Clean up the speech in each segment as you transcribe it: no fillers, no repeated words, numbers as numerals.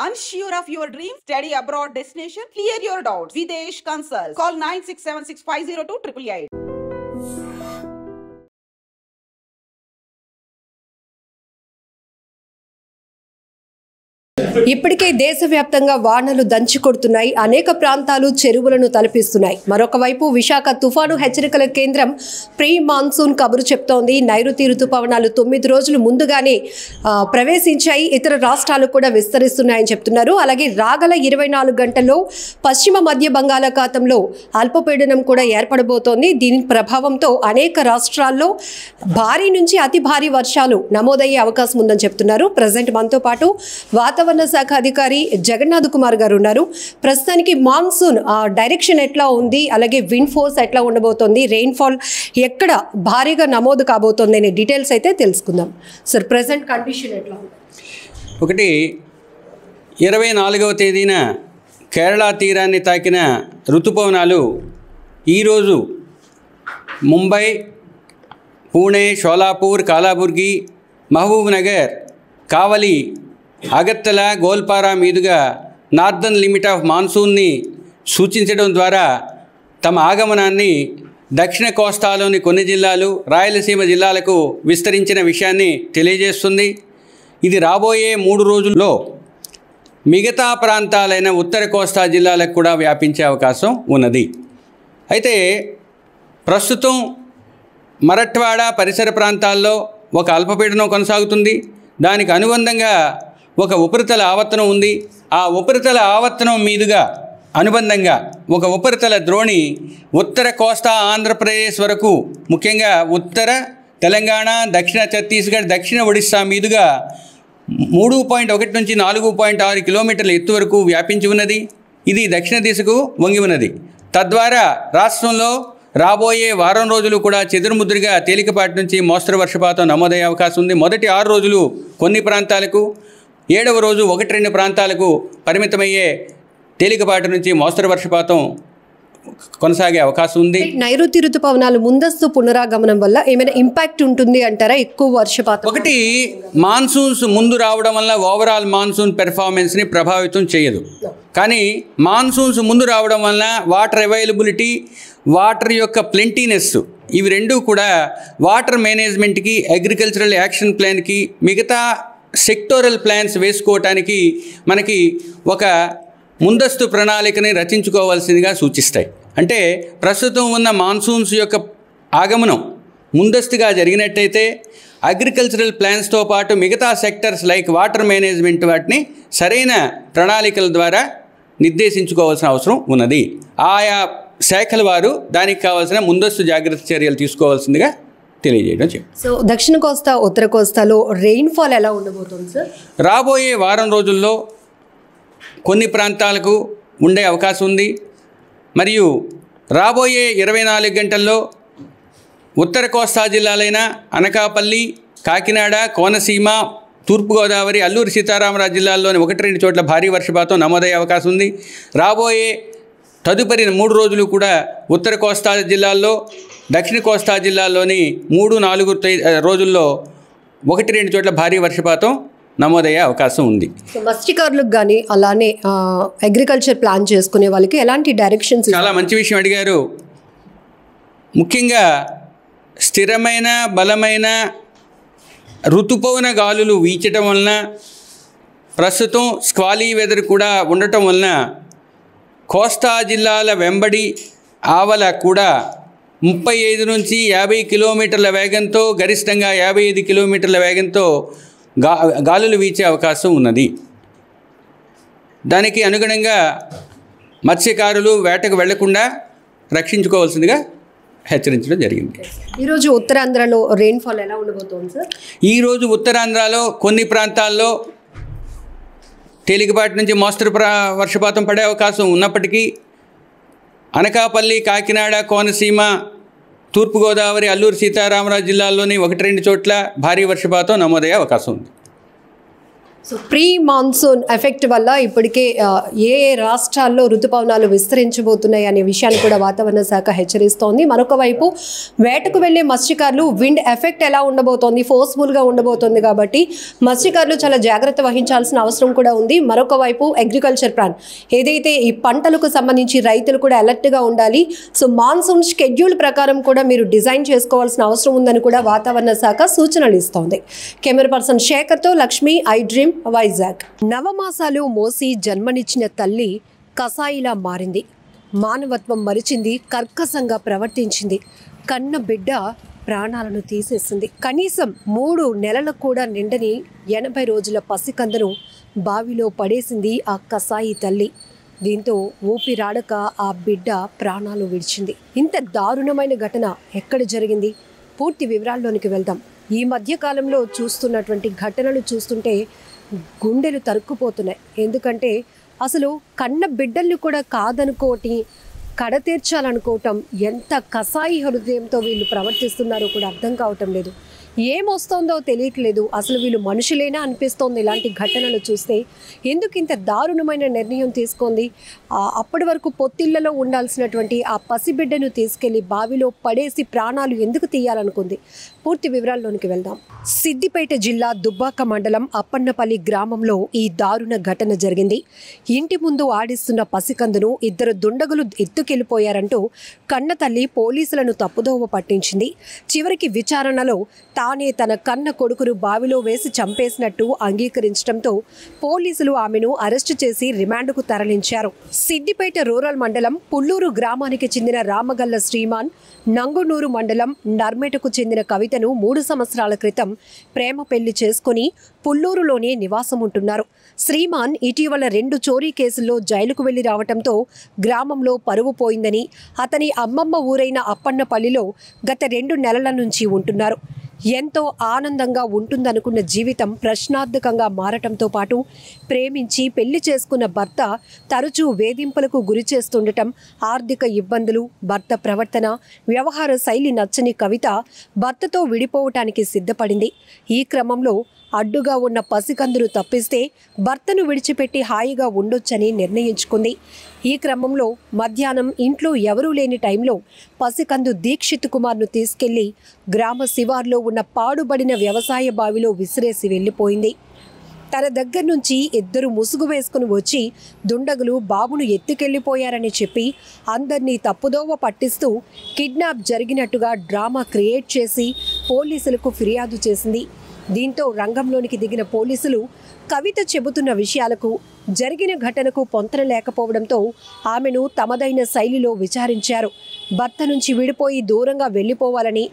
Unsure of your dream? Study abroad destination? Clear your doubts. Videsh Consult. Call 9676502888. ఇప్పటికే దేశవ్యాప్తంగా వానలు దంచి కొడుతున్నాయి. అనేక ప్రాంతాలు చెరువులను తలపిస్తున్నాయి. మరొక వైపు విశాఖ తుఫాను హెచ్చరికల కేంద్రం ప్రీ మాన్సూన్ కబురు చెప్తోంది. నైరుతి రుతుపవనాలు 9 రోజులు ముందుగానే ప్రవేశించాయి. ఇతర రాష్ట్రాలు కూడా విస్తరిస్తున్నాయని చెప్తున్నారు. అలాగే రాగల 24 గంటల్లో పశ్చిమ మధ్య బంగాళాఖాతంలో అల్పపీడనం కూడా ఏర్పడబోతోంది. దీని ప్రభావంతో అనేక రాష్ట్రాల్లో భారీ నుంచి అతి భారీ వర్షాలు నమోదయ్యే అవకాశం ఉందని చెప్తున్నారు. ప్రజెంట్ మనతో పాటు వాతావరణ శాఖ అధికారి జగన్నాథ్ కుమార్ గారు ఉన్నారు. ప్రస్తుతానికి మాన్సూన్ డైరెక్షన్ ఎట్లా ఉంది, అలాగే విండ్ ఫోర్స్ ఎట్లా ఉండబోతోంది, రెయిన్ఫాల్ ఎక్కడ భారీగా నమోదు కాబోతోంది అనే డీటెయిల్స్ అయితే తెలుసుకుందాం. సార్, ప్రజెంట్ కండిషన్ ఎట్లా ఉంది? ఒకటి 24వ తేదీన కేరళ తీరాన్ని తాకిన ఋతుపవనాలు ఈరోజు ముంబై, పూణే, షోలాపూర్, కాలాబుర్గి, మహబూబ్ నగర్, కావలి, అగర్తల, గోల్పారా మీదుగా నార్దర్న్ లిమిట్ ఆఫ్ మాన్సూన్ని సూచించడం ద్వారా తమ ఆగమనాన్ని దక్షిణ కోస్తాలోని కొన్ని జిల్లాలు, రాయలసీమ జిల్లాలకు విస్తరించిన విషయాన్ని తెలియజేస్తుంది. ఇది రాబోయే 3 రోజుల్లో మిగతా ప్రాంతాలైన ఉత్తర కోస్తా జిల్లాలకు కూడా వ్యాపించే అవకాశం ఉన్నది. అయితే ప్రస్తుతం మరఠ్వాడ పరిసర ప్రాంతాల్లో ఒక అల్పపీడనం కొనసాగుతుంది. దానికి అనుబంధంగా ఒక ఉపరితల ఆవర్తనం ఉంది. ఆ ఉపరితల ఆవర్తనం మీదుగా అనుబంధంగా ఒక ఉపరితల ద్రోణి ఉత్తర కోస్తా ఆంధ్రప్రదేశ్ వరకు, ముఖ్యంగా ఉత్తర తెలంగాణ, దక్షిణ ఛత్తీస్గఢ్, దక్షిణ ఒడిస్సా మీదుగా 3.1 నుంచి 4.6 కిలోమీటర్ల ఎత్తు వరకు వ్యాపించి ఉన్నది. ఇది దక్షిణ దిశకు వంగి ఉన్నది. తద్వారా రాష్ట్రంలో రాబోయే వారం రోజులు కూడా చెదురుముద్దురుగా తేలికపాటి నుంచి మోస్తరు వర్షపాతం నమోదయ్యే అవకాశం ఉంది. మొదటి 6 రోజులు కొన్ని ప్రాంతాలకు, 7వ రోజు 1-2 ప్రాంతాలకు పరిమితమయ్యే తేలికపాటి నుంచి మోస్తరు వర్షపాతం కొనసాగే అవకాశం ఉంది. నైరుతి ఋతుపవనాలు ముందస్తు పునరాగమనం వల్ల ఏమైనా ఇంపాక్ట్ ఉంటుంది అంటారా? ఎక్కువ వర్షపాతం ఒకటి, మాన్సూన్స్ ముందు రావడం వల్ల ఓవరాల్ మాన్సూన్ పెర్ఫార్మెన్స్ని ప్రభావితం చేయదు. కానీ మాన్సూన్స్ ముందు రావడం వల్ల వాటర్ అవైలబిలిటీ, వాటర్ యొక్క ప్లెంటీనెస్, ఇవి రెండూ కూడా వాటర్ మేనేజ్మెంట్కి, అగ్రికల్చరల్ యాక్షన్ ప్లాన్కి, మిగతా సెక్టోరల్ ప్లాన్స్ వేసుకోవటానికి మనకి ఒక ముందస్తు ప్రణాళికని రచించుకోవాల్సిందిగా సూచిస్తాయి. అంటే ప్రస్తుతం ఉన్న మాన్సూన్స్ యొక్క ఆగమనం ముందస్తుగా జరిగినట్టయితే అగ్రికల్చరల్ ప్లాన్స్తో పాటు మిగతా సెక్టర్స్ లైక్ వాటర్ మేనేజ్మెంట్ వాటిని సరైన ప్రణాళికల ద్వారా నిర్దేశించుకోవాల్సిన అవసరం ఉన్నది. ఆయా శాఖల వారు దానికి కావాల్సిన ముందస్తు జాగ్రత్త చర్యలు తీసుకోవాల్సిందిగా తెలియజేయడం చెప్పి. సో దక్షిణ కోస్తా, ఉత్తర కోస్తాలో రెయిన్ఫాల్ ఎలా ఉండబోతుంది సార్? రాబోయే వారం రోజుల్లో కొన్ని ప్రాంతాలకు ఉండే అవకాశం ఉంది. మరియు రాబోయే 24 గంటల్లో ఉత్తర కోస్తా జిల్లాలైన అనకాపల్లి, కాకినాడ, కోనసీమ, తూర్పుగోదావరి, అల్లూరి సీతారామరాజు జిల్లాల్లోని 1-2 చోట్ల భారీ వర్షపాతం నమోదయ్యే అవకాశం ఉంది. రాబోయే తదుపరి 3 రోజులు కూడా ఉత్తర కోస్తా జిల్లాల్లో, దక్షిణ కోస్తా జిల్లాల్లోని 3-4 రోజుల్లో 1-2 చోట్ల భారీ వర్షపాతం నమోదయ్యే అవకాశం ఉంది. మత్స్యకారులకు కానీ అలానే అగ్రికల్చర్ ప్లాన్ చేసుకునే వాళ్ళకి ఎలాంటి డైరెక్షన్స్? చాలా మంచి విషయం అడిగారు. ముఖ్యంగా స్థిరమైన బలమైన ఋతుపవన గాలులు వీచటం వలన, ప్రస్తుతం స్క్వాలీ వెదర్ కూడా ఉండటం వలన కోస్తా జిల్లాల వెంబడి ఆవల కూడా 35 నుంచి 50 కిలోమీటర్ల వేగంతో, గరిష్టంగా 55 కిలోమీటర్ల వేగంతో గాలులు వీచే అవకాశం ఉన్నది. దానికి అనుగుణంగా మత్స్యకారులు వేటకు వెళ్లకుండా రక్షించుకోవాల్సిందిగా హెచ్చరించడం జరిగింది. ఈరోజు ఉత్తరాంధ్రలో రెయిన్ఫాల్ ఎలా ఉండబోతోంది సార్? ఈరోజు ఉత్తరాంధ్రలో కొన్ని ప్రాంతాల్లో తేలికపాటి నుంచి మోస్తరు వర్షపాతం పడే అవకాశం ఉన్నప్పటికీ అనకాపల్లి, కాకినాడ, కోనసీమ, తూర్పుగోదావరి, అల్లూరి సీతారామరాజు జిల్లాల్లోని 1-2 చోట్ల భారీ వర్షపాతం నమోదయ్యే అవకాశం ఉంది. సో ప్రీ మాన్సూన్ ఎఫెక్ట్ వల్ల ఇప్పటికే ఏ రాష్ట్రాల్లో ఋతుపవనాలు విస్తరించబోతున్నాయి అనే విషయాన్ని కూడా వాతావరణ శాఖ హెచ్చరిస్తోంది. మరొక వైపు వేటకు వెళ్లే మత్స్యకారులు విండ్ ఎఫెక్ట్ ఎలా ఉండబోతోంది, ఫోర్స్ఫుల్గా ఉండబోతోంది కాబట్టి మత్స్యకారులు చాలా జాగ్రత్త వహించాల్సిన అవసరం కూడా ఉంది. మరొక వైపు అగ్రికల్చర్ ప్లాన్ ఏదైతే ఈ పంటలకు సంబంధించి రైతులు కూడా అలర్ట్గా ఉండాలి. సో మాన్సూన్ షెడ్యూల్ ప్రకారం కూడా మీరు డిజైన్ చేసుకోవాల్సిన అవసరం ఉందని కూడా వాతావరణ శాఖ సూచనలు ఇస్తోంది. కెమెరా పర్సన్ శేఖర్తో లక్ష్మి, ఐ డ్రీమ్, వైజాగ్. నవమాసాలు మోసి జన్మనిచ్చిన తల్లి కసాయిలా మారింది. మానవత్వం మరిచింది, కర్కశంగా ప్రవర్తించింది. కన్న బిడ్డ ప్రాణాలను తీసేసింది. కనీసం 3 నెలలకు కూడా నిండని 80 రోజుల పసికందను బావిలో పడేసింది ఆ కసాయి తల్లి. దీంతో ఊపిరాడక ఆ బిడ్డ ప్రాణాలు విడిచింది. ఇంత దారుణమైన ఘటన ఎక్కడ జరిగింది? పూర్తి వివరాల్లోనికి వెళ్దాం. ఈ మధ్య కాలంలో చూస్తున్నటువంటి ఘటనలు చూస్తుంటే గుండెలు తరుక్కుపోతున్నాయి. ఎందుకంటే అసలు కన్న బిడ్డల్ని కూడా కాదనుకోటి కడతీర్చాలనుకోవటం ఎంత కసాయి హృదయంతో వీళ్ళు ప్రవర్తిస్తున్నారో కూడా అర్థం కావటం లేదు. ఏమొస్తోందో తెలియట్లేదు. అసలు వీళ్ళు మనుషులేనా అనిపిస్తోంది ఇలాంటి ఘటనలు చూస్తే. ఎందుకు ఇంత దారుణమైన నిర్ణయం తీసుకుంది? అప్పటి వరకు పొత్తిళ్లలో ఉండాల్సినటువంటి ఆ పసిబిడ్డను తీసుకెళ్లి బావిలో పడేసి ప్రాణాలు ఎందుకు తీయాలనుకుంది? పూర్తి వివరాల్లోనికి వెళ్దాం. సిద్దిపేట జిల్లా దుబ్బాక మండలం అప్పన్నపల్లి గ్రామంలో ఈ దారుణ ఘటన జరిగింది. ఇంటి ముందు ఆడిస్తున్న పసికందును 2 దుండగులు ఎత్తుకెళ్లిపోయారంటూ కన్నతల్లి పోలీసులను తప్పుదోవ పట్టించింది. చివరికి విచారణలో తానే తన కన్న కొడుకును బావిలో వేసి చంపేసినట్టు అంగీకరించడంతో పోలీసులు ఆమెను అరెస్టు చేసి రిమాండ్కు తరలించారు. సిద్దిపేట రూరల్ మండలం పుల్లూరు గ్రామానికి చెందిన రామగల్ల శ్రీమాన్, నంగునూరు మండలం నర్మేటకు చెందిన కవితను 3 సంవత్సరాల క్రితం ప్రేమ పెళ్లి చేసుకుని పుల్లూరులోనే నివాసం ఉంటున్నారు. శ్రీమాన్ ఇటీవల 2 చోరీ కేసుల్లో జైలుకు వెళ్లి రావడంతో గ్రామంలో పరువు పోయిందని అతని అమ్మమ్మ ఊరైన అప్పన్నపల్లిలో గత 2 నెలల నుంచి ఉంటున్నారు. ఎంతో ఆనందంగా ఉంటుందనుకున్న జీవితం ప్రశ్నార్థకంగా మారటంతో పాటు ప్రేమించి పెళ్లి చేసుకున్న భర్త తరచూ వేధింపులకు గురి చేస్తుండటం, ఆర్థిక ఇబ్బందులు, భర్త ప్రవర్తన, వ్యవహార శైలి నచ్చని కవిత భర్తతో విడిపోవటానికి సిద్ధపడింది. ఈ క్రమంలో అడ్డుగా ఉన్న పసికందును తప్పిస్తే భర్తను విడిచిపెట్టి హాయిగా ఉండొచ్చని నిర్ణయించుకుంది. ఈ క్రమంలో మధ్యాహ్నం ఇంట్లో ఎవరూ లేని టైంలో పసికందు దీక్షిత్ కుమార్ను తీసుకెళ్లి గ్రామ శివార్లో ఉన్న పాడుబడిన వ్యవసాయ బావిలో విసిరేసి వెళ్ళిపోయింది. తన దగ్గర నుంచి 2 ముసుగు వేసుకుని వచ్చి దుండగులు బాబును ఎత్తుకెళ్లిపోయారని చెప్పి అందరినీ తప్పుదోవ పట్టిస్తూ కిడ్నాప్ జరిగినట్టుగా డ్రామా క్రియేట్ చేసి పోలీసులకు ఫిర్యాదు చేసింది. దీంతో రంగంలోనికి దిగిన పోలీసులు కవిత చెబుతున్న విషయాలకు, జరిగిన ఘటనకు పొంతన లేకపోవడంతో ఆమెను తమదైన శైలిలో విచారించారు. భర్త నుంచి విడిపోయి దూరంగా వెళ్లిపోవాలని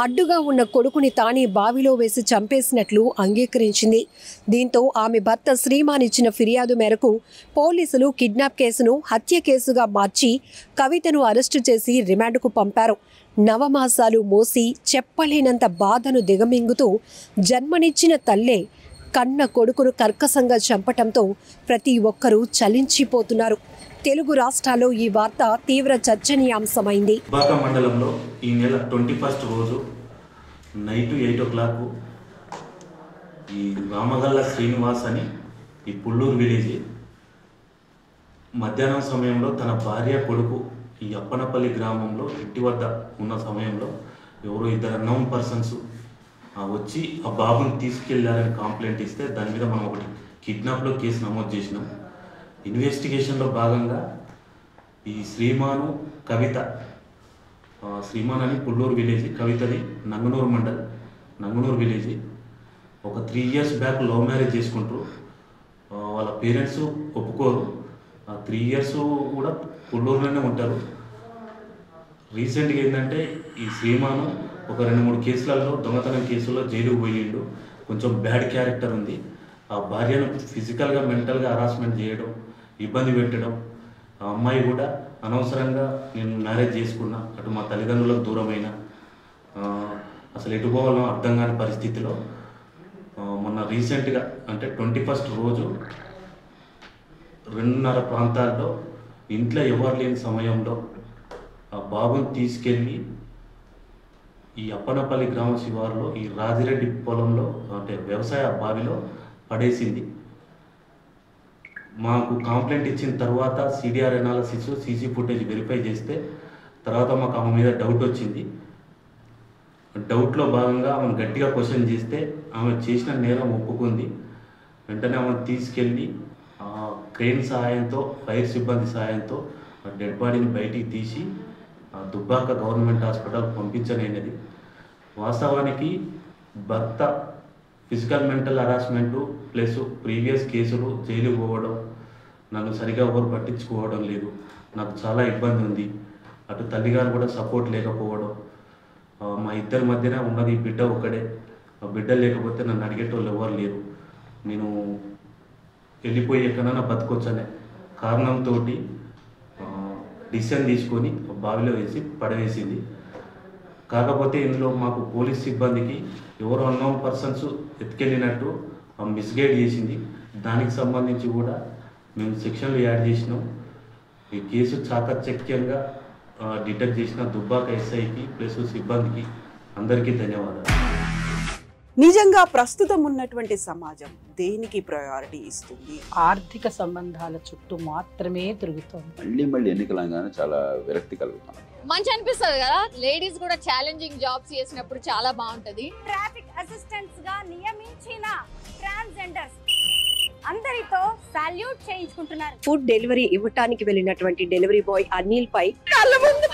అడ్డుగా ఉన్న కొడుకుని తానే బావిలో వేసి చంపేసినట్లు అంగీకరించింది. దీంతో ఆమె భర్త శ్రీమాన్ ఇచ్చిన ఫిర్యాదు మేరకు పోలీసులు కిడ్నాప్ కేసును హత్య కేసుగా మార్చి కవితను అరెస్టు చేసి రిమాండ్కు పంపారు. నవమాసాలు మోసి చెప్పలేనంత బాధను దిగమింగుతూ జన్మనిచ్చిన తల్లే కన్న కొడుకును కర్కశంగా చంపటంతో ప్రతి ఒక్కరూ చలించిపోతున్నారు. తెలుగు రాష్ట్రాల్లో ఈ వార్త తీవ్ర చర్చనీయాంశమైంది. దుబ్బాక మండలంలో ఈ నెల 21 రోజు నైట్ 8 o'clock ఈ రామగల్ల శ్రీనివాస్ అని ఈ పుల్లూరు విలేజ్ మధ్యాహ్నం సమయంలో తన భార్య కొడుకు ఈ అప్పనపల్లి గ్రామంలో ఇంటి వద్ద ఉన్న సమయంలో ఎవరో 2 అన్నోన్ పర్సన్స్ వచ్చి ఆ బాబుని తీసుకెళ్లారని కంప్లైంట్ ఇస్తే దాని మీద మనం ఒకటి కిడ్నాప్లో కేసు నమోదు చేసినాం. ఇన్వెస్టిగేషన్లో భాగంగా ఈ శ్రీమాను కవిత, శ్రీమాన్ అని పుల్లూరు విలేజ్, కవితది నంగునూరు మండల్ నంగునూరు విలేజ్, ఒక 3 years బ్యాక్ లవ్ మ్యారేజ్ చేసుకుంటారు. వాళ్ళ పేరెంట్స్ ఒప్పుకోరు. 3 years కూడా పుల్లూరులోనే ఉంటారు. రీసెంట్గా ఏంటంటే ఈ శ్రీమాను ఒక 2-3 కేసులలో దొంగతనం కేసుల్లో జైలుకు పోయిండు. కొంచెం బ్యాడ్ క్యారెక్టర్ ఉంది. ఆ భార్యను ఫిజికల్గా మెంటల్గా హరాస్మెంట్ చేయడం, ఇబ్బంది పెట్టడం, ఆ అమ్మాయి కూడా అనవసరంగా నేను మ్యారేజ్ చేసుకున్నా, అటు మా తల్లిదండ్రులకు దూరమైన, అసలు ఎటు పోవాలో అర్థం కాని పరిస్థితిలో మొన్న రీసెంట్గా అంటే 21st రోజు 2:30 ప్రాంతాల్లో ఇంట్లో ఎవరు లేని సమయంలో ఆ బాబుని తీసుకెళ్ళి ఈ అప్పనపల్లి గ్రామ శివారులో ఈ రాజిరెడ్డి పొలంలో అంటే వ్యవసాయ బావిలో పడేసింది. మాకు కంప్లైంట్ ఇచ్చిన తర్వాత CDR analysis CC footage verify చేస్తే తర్వాత మాకు ఆమె మీద డౌట్ వచ్చింది. డౌట్లో భాగంగా ఆమెను గట్టిగా క్వశ్చన్ చేస్తే ఆమె చేసిన నేరం ఒప్పుకుంది. వెంటనే ఆమెను తీసుకెళ్ళి క్రెయిన్ సహాయంతో, ఫైర్ సిబ్బంది సహాయంతో డెడ్ బాడీని బయటికి తీసి దుబ్బాక గవర్నమెంట్ హాస్పిటల్ పంపించలేనిది. వాస్తవానికి భర్త physical mental harassment plus previous కేసులు, జైలు పోవడం, నన్ను సరిగా ఎవరు పట్టించుకోవడం లేదు, నాకు చాలా ఇబ్బంది ఉంది. అటు తల్లిగారు కూడా సపోర్ట్ లేకపోవడం, మా ఇద్దరి మధ్యన ఉన్నది బిడ్డ ఒక్కడే. ఆ బిడ్డ లేకపోతే నన్ను అడిగేటోళ్ళు ఎవరు లేరు. నేను వెళ్ళిపోయి ఎక్కడైనా బతకొచ్చనే కారణంతో డిసిషన్ తీసుకొని బావిలో వేసి పడవేసింది. కాకపోతే ఇందులో మాకు పోలీస్ సిబ్బందికి ఎవరో అన్నోన్ పర్సన్స్ ఎత్తుకెళ్ళినట్టు మిస్గైడ్ చేసింది. దానికి సంబంధించి కూడా మేము సెక్షన్లు యాడ్ చేసినాం. ఈ కేసు చాకచక్యంగా డిటెక్ట్ చేసిన దుబ్బాక ఎస్ఐకి ప్లస్ సిబ్బందికి అందరికీ ధన్యవాదాలు. నిజంగా ప్రస్తుతం ఉన్నటువంటి సమాజం దేనికి ప్రయారిటీ ఇస్తుంది? ఆర్థిక సంబంధాల చుట్టూ మాత్రమే తిరుగుతోంది. మళ్ళీ ఎన్నికలంగానే చాలా విరక్తి కలుగుతాం. మంచి అనిపిస్తుంది కదా, లేడీస్ కూడా ఛాలెంజింగ్ జాబ్స్ చేసినప్పుడు చాలా బాగుంటది. ట్రాఫిక్ అసిస్టెంట్స్ గా నియమించిన ట్రాన్స్జెండర్స్ అందరితో సాల్యూట్ చేయించుకుంటున్నారు. ఫుడ్ డెలివరీ ఇవ్వటానికి వెళ్ళినటువంటి డెలివరీ బాయ్ అనిల్ పై కళ్ళ ముందు